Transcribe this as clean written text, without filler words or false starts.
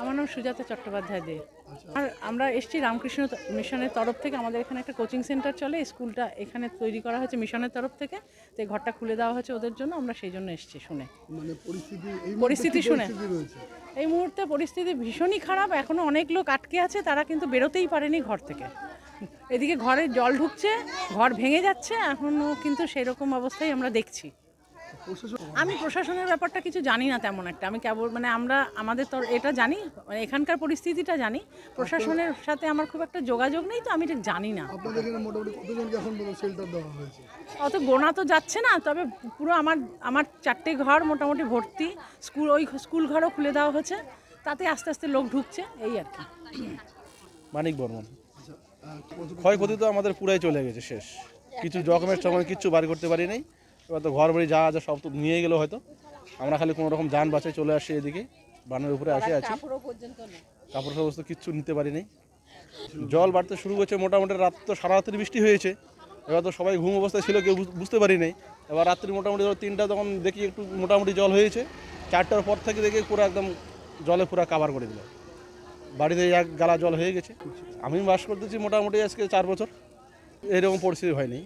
আমার নাম সুজাতা চট্টোপাধ্যায় দে। আর আমরা এসছি রামকৃষ্ণ মিশনের তরফ থেকে। আমাদের এখানে একটা কোচিং সেন্টার চলে, স্কুলটা এখানে তৈরি করা হয়েছে মিশনের তরফ থেকে। তো এই ঘরটা খুলে দেওয়া হয়েছে ওদের জন্য, আমরা সেই জন্য এসছি শুনে। মানে পরিস্থিতি শুনে এই মুহূর্তে পরিস্থিতি ভীষণই খারাপ। এখনও অনেক লোক আটকে আছে, তারা কিন্তু বেরোতেই পারেনি ঘর থেকে। এদিকে ঘরে জল ঢুকছে, ঘর ভেঙে যাচ্ছে, এখনও কিন্তু সেরকম অবস্থাই আমরা দেখছি। আমি প্রশাসনের ব্যাপারটা কিছু জানি না তেমন একটা। আমি কেবল মানে আমাদের তো এটা জানি, মানে এখানকার পরিস্থিতিটা জানি। প্রশাসনের সাথে আমার খুব একটা যোগাযোগ নেই, তো আমি ঠিক জানি না। অত গোনা তো যাচ্ছে না, তবে পুরো আমার 4টে ঘর মোটামুটি ভর্তি। স্কুল ঘরও খুলে দেওয়া হয়েছে, তাতে আস্তে আস্তে লোক ঢুকছে, এই আর কি। মানিক বর্মন। ক্ষয়ক্ষতি তো আমাদের পুরাই চলে গেছে, শেষ। কিছু ডকুমেন্টস সময় কিচ্ছু বাড়ি করতে পারি নাই। এবার তো ঘর বাড়ি যা সব তো নিয়ে গেলো হয়তো। আমরা খালি কোনো রকম যান বাসে চলে আসছি, এদিকে বানের উপরে আসে আছি। কাপড় সমস্ত কিচ্ছু নিতে পারি নাই। জল বাড়তে শুরু করছে মোটামুটি। রাত তো সারা রাত্রি বৃষ্টি হয়েছে, এবার তো সবাই ঘুম অবস্থায় ছিল, কেউ বুঝতে পারি নাই। এবার রাত্রি মোটামুটি 3টা তখন দেখি একটু মোটামুটি জল হয়েছে। 4টার পর থেকে দেখি পুরো একদম জলে পুরো কাভার করে দিল। বাড়িতে এক গালা জল হয়ে গেছে। আমি বাস করতেছি মোটামুটি আজকে 4 বছর, এরকম পরিস্থিতি হয়নি।